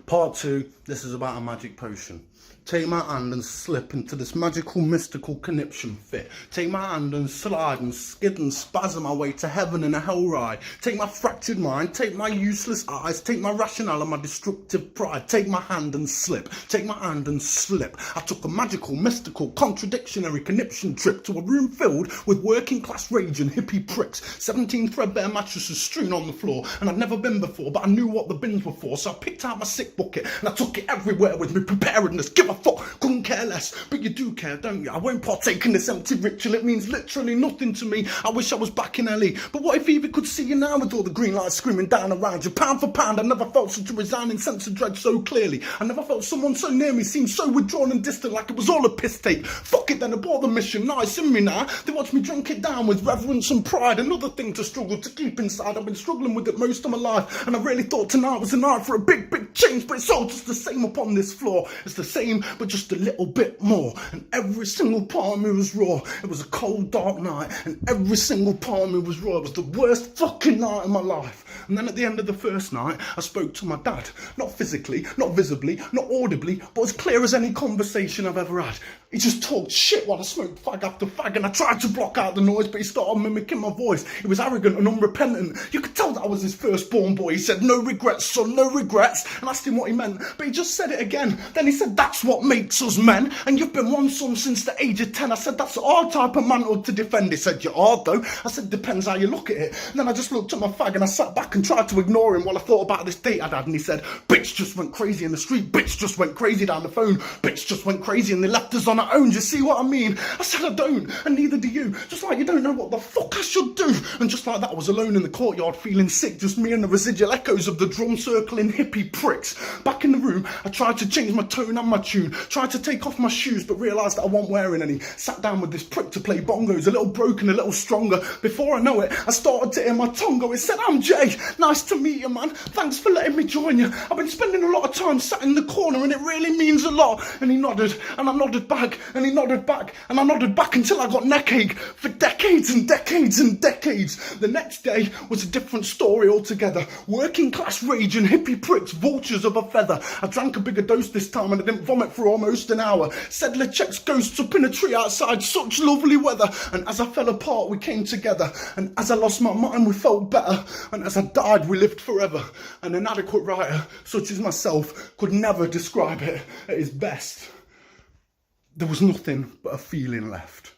Part 2, this is about a magic potion. Take my hand and slip into this magical, mystical conniption fit. Take my hand and slide and skid and spasm my way to heaven in a hell ride. Take my fractured mind, take my useless eyes, take my rationale and my destructive pride. Take my hand and slip, take my hand and slip. I took a magical, mystical, contradictionary conniption trip to a room filled with working class rage and hippie pricks. 17 threadbare mattresses strewn on the floor, and I'd never been before, but I knew what the bins were for, so I picked out my sick bucket and I took it everywhere with me preparedness. Give a fuck, couldn't care less, but you do care, don't you? I won't partake in this empty ritual, it means literally nothing to me. I wish I was back in LA, but what if Evie could see you now with all the green lights screaming down around you? Pound for pound, I never felt such a resounding sense of dread so clearly. I never felt someone so near me seem so withdrawn and distant, like it was all a piss take. Fuck it then, abort the mission, now it's in me now. They watch me drink it down with reverence and pride. Another thing to struggle to keep inside, I've been struggling with it most of my life, and I really thought tonight was a night for a big change, but it's all just the same upon this floor. It's the same, but just a little bit more, and every single part of me was raw. It was a cold, dark night, and every single part of me was raw. It was the worst fucking night of my life. And then at the end of the first night, I spoke to my dad. Not physically, not visibly, not audibly, but as clear as any conversation I've ever had. He just talked shit while I smoked fag after fag, and I tried to block out the noise, but he started mimicking my voice. He was arrogant and unrepentant. You could tell that I was his firstborn boy. He said, "No regrets, son, no regrets," and I asked him what he meant, but he just said it again. Then he said, "That's what makes us men, and you've been one son since the age of 10. I said, "That's our type of manhood to defend." He said, "You're hard though." I said, "Depends how you look at it." And then I just looked at my fag and I sat back and tried to ignore him while I thought about this date I'd had, and he said, "Bitch just went crazy in the street, bitch just went crazy down the phone, bitch just went crazy and they left us on our own. Do you see what I mean?" I said, "I don't, and neither do you. Just like you don't know what the fuck I should do." And just like that, I was alone in the courtyard feeling sick, just me and the residual echoes of the drum circling hippie pricks. Back in the room, I tried to change my tone and my tune, tried to take off my shoes, but realised that I wasn't wearing any. Sat down with this prick to play bongos, a little broken, a little stronger. Before I know it, I started to hear my tongue go. It said, "I'm Jay, nice to meet you, man. Thanks for letting me join you. I've been spending a lot of time sat in the corner and it really means a lot." And he nodded, and I nodded back, and he nodded back, and I nodded back until I got neck ache for decades and decades and decades. The next day was a different story altogether. Working class rage and hippie pricks, vultures of a feather. I drank a bigger dose this time and I didn't vomit for almost an hour. Settler checks ghosts up in a tree outside, such lovely weather. And as I fell apart, we came together. And as I lost my mind, we felt better. And as I died, we lived forever. An inadequate writer, such as myself, could never describe it at his best. There was nothing but a feeling left.